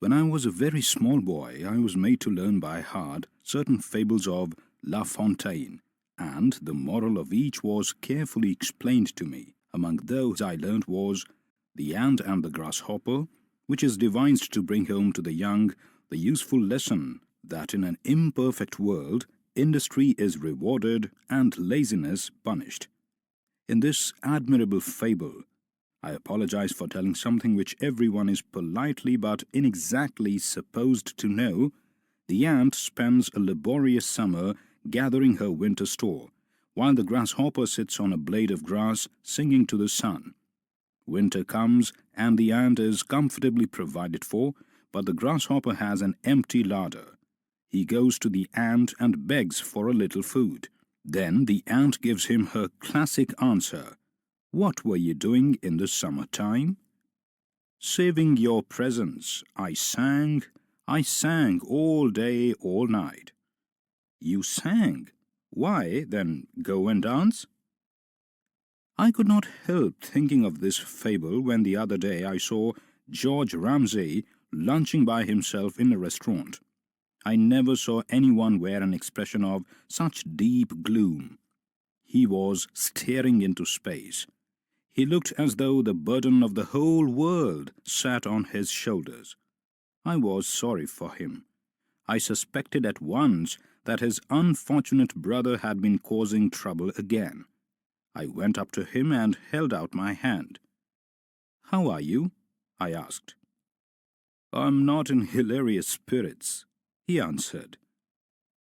When I was a very small boy, I was made to learn by heart certain fables of La Fontaine, and the moral of each was carefully explained to me. Among those I learnt was The Ant and the Grasshopper, which is devised to bring home to the young the useful lesson that in an imperfect world, industry is rewarded and laziness punished. In this admirable fable, I apologize for telling something which everyone is politely but inexactly supposed to know. The ant spends a laborious summer gathering her winter store, while the grasshopper sits on a blade of grass singing to the sun. Winter comes and the ant is comfortably provided for, but the grasshopper has an empty larder. He goes to the ant and begs for a little food. Then the ant gives him her classic answer. What were you doing in the summer-time? Saving your presents, I sang all day, all night. You sang? Why, then go and dance? I could not help thinking of this fable when the other day I saw George Ramsay lunching by himself in a restaurant. I never saw anyone wear an expression of such deep gloom. He was staring into space. He looked as though the burden of the whole world sat on his shoulders. I was sorry for him. I suspected at once that his unfortunate brother had been causing trouble again. I went up to him and held out my hand. "How are you?" I asked. "I'm not in hilarious spirits," he answered.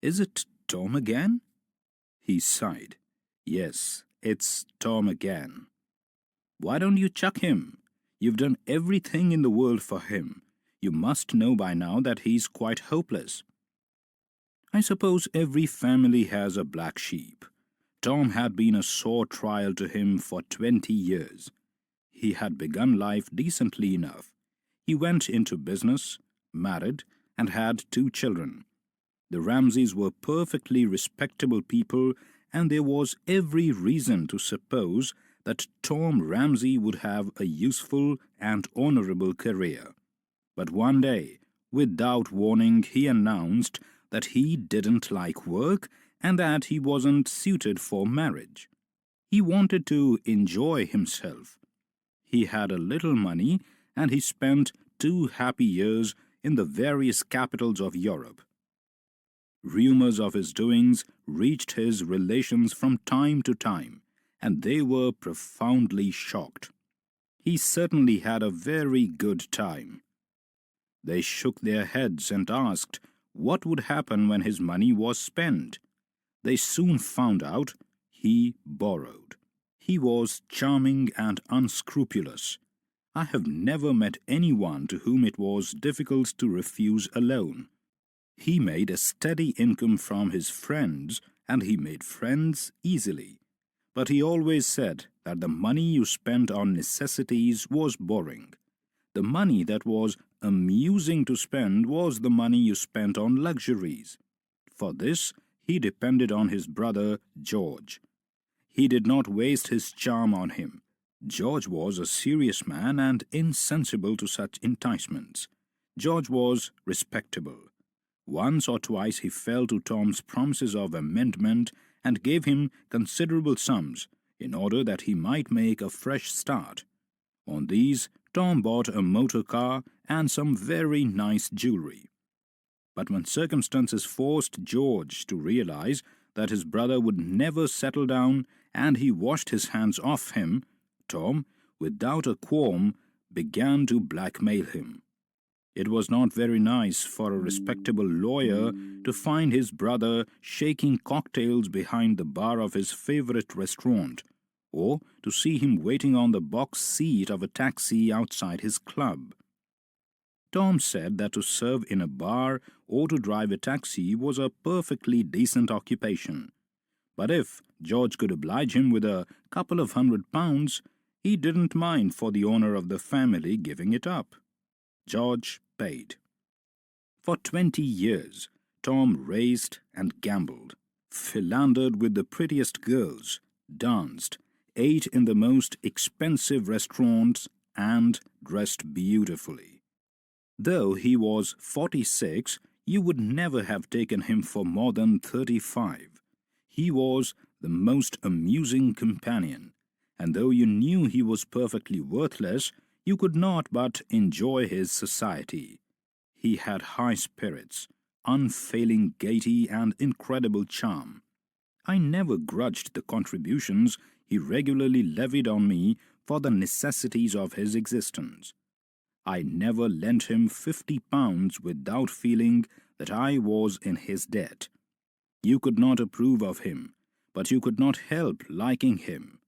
"Is it Tom again?" He sighed. "Yes, it's Tom again." "Why don't you chuck him? You've done everything in the world for him. You must know by now that he's quite hopeless." I suppose every family has a black sheep. Tom had been a sore trial to him for 20 years. He had begun life decently enough. He went into business, married, and had 2 children. The Ramsays were perfectly respectable people, and there was every reason to suppose that Tom Ramsay would have a useful and honorable career. But one day, without warning, he announced that he didn't like work and that he wasn't suited for marriage. He wanted to enjoy himself. He had a little money and he spent 2 happy years in the various capitals of Europe. Rumors of his doings reached his relations from time to time, and they were profoundly shocked. He certainly had a very good time. They shook their heads and asked what would happen when his money was spent. They soon found out he borrowed. He was charming and unscrupulous. I have never met anyone to whom it was difficult to refuse a loan. He made a steady income from his friends, and he made friends easily. But he always said that the money you spent on necessities was boring. The money that was amusing to spend was the money you spent on luxuries. For this, he depended on his brother George. He did not waste his charm on him. George was a serious man and insensible to such enticements. George was respectable. Once or twice he fell to Tom's promises of amendment and gave him considerable sums in order that he might make a fresh start. On these, Tom bought a motor car and some very nice jewelry. But when circumstances forced George to realize that his brother would never settle down and he washed his hands off him, Tom, without a qualm, began to blackmail him. It was not very nice for a respectable lawyer to find his brother shaking cocktails behind the bar of his favorite restaurant, or to see him waiting on the box seat of a taxi outside his club. Tom said that to serve in a bar or to drive a taxi was a perfectly decent occupation. But if George could oblige him with a couple of £100, he didn't mind for the owner of the family giving it up. George paid. For 20 years, Tom raced and gambled, philandered with the prettiest girls, danced, ate in the most expensive restaurants, and dressed beautifully. Though he was 46, you would never have taken him for more than 35. He was the most amusing companion, and though you knew he was perfectly worthless, you could not but enjoy his society. He had high spirits, unfailing gaiety, and incredible charm. I never grudged the contributions he regularly levied on me for the necessities of his existence. I never lent him £50 without feeling that I was in his debt. You could not approve of him, but you could not help liking him.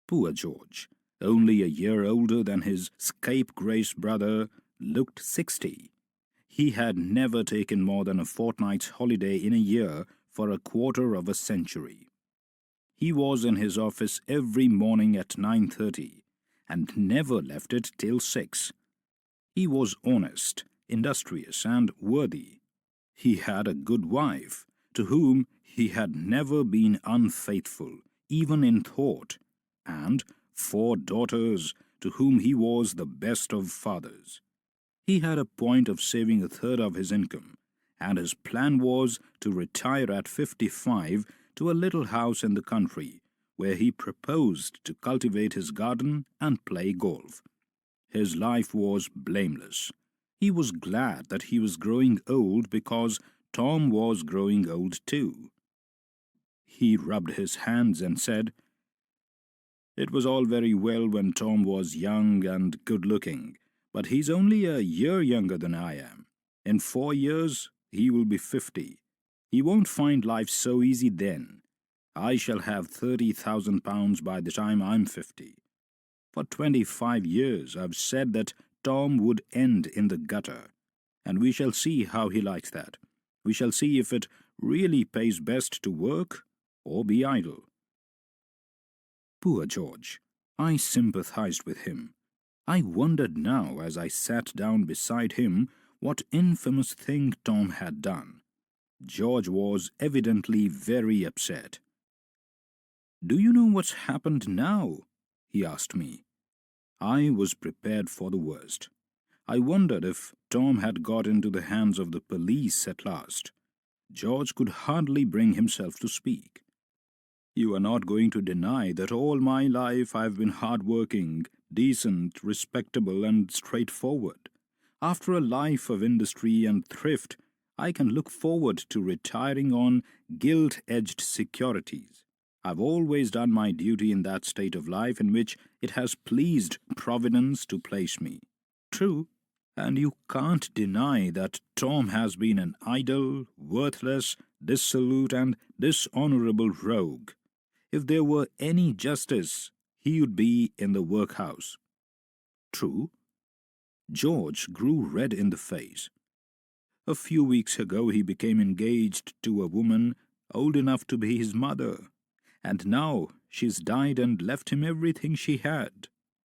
Poor George, only a year older than his scapegrace brother, looked 60. He had never taken more than a fortnight's holiday in a year for a quarter of a century. He was in his office every morning at 9:30 and never left it till 6. He was honest, industrious, and worthy. He had a good wife, to whom he had never been unfaithful, even in thought, and 4 daughters, to whom he was the best of fathers. He had a point of saving a third of his income, and his plan was to retire at 55 to a little house in the country, where he proposed to cultivate his garden and play golf. His life was blameless. He was glad that he was growing old because Tom was growing old too. He rubbed his hands and said, "It was all very well when Tom was young and good-looking, but he's only a year younger than I am. In 4 years he will be 50. He won't find life so easy then. I shall have £30,000 by the time I'm 50. For 25 years I've said that Tom would end in the gutter, and we shall see how he likes that. We shall see if it really pays best to work or be idle." Poor George! I sympathized with him. I wondered now, as I sat down beside him, what infamous thing Tom had done. George was evidently very upset. "Do you know what's happened now?" he asked me. I was prepared for the worst. I wondered if Tom had got into the hands of the police at last. George could hardly bring himself to speak. "You are not going to deny that all my life I have been hard-working, decent, respectable, and straightforward. After a life of industry and thrift, I can look forward to retiring on gilt-edged securities. I've always done my duty in that state of life in which it has pleased Providence to place me. True, and you can't deny that Tom has been an idle, worthless, dissolute, and dishonorable rogue. If there were any justice, he would be in the workhouse." True. George grew red in the face. A few weeks ago he became engaged to a woman old enough to be his mother, and now she's died and left him everything she had.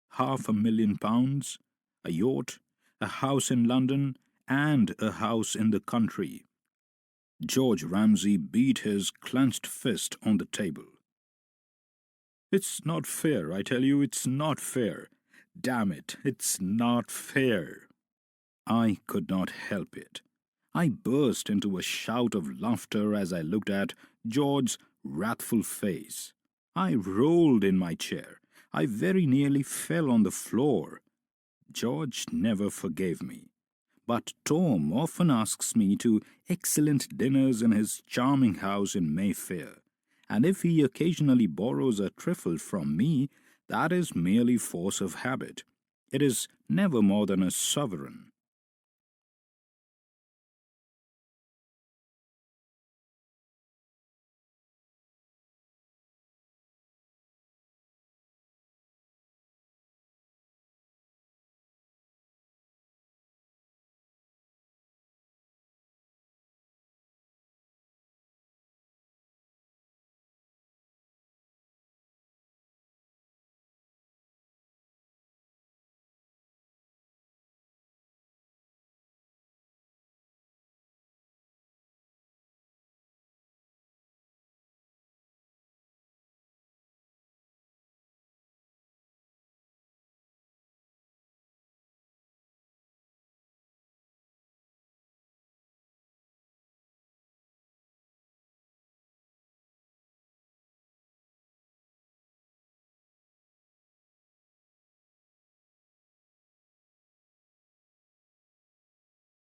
£500,000, a yacht, a house in London, and a house in the country. George Ramsay beat his clenched fist on the table. "It's not fair, I tell you, it's not fair. Damn it, it's not fair." I could not help it. I burst into a shout of laughter as I looked at George's wrathful face. I rolled in my chair. I very nearly fell on the floor. George never forgave me. But Tom often asks me to excellent dinners in his charming house in Mayfair, and if he occasionally borrows a trifle from me, that is merely force of habit. It is never more than a sovereign.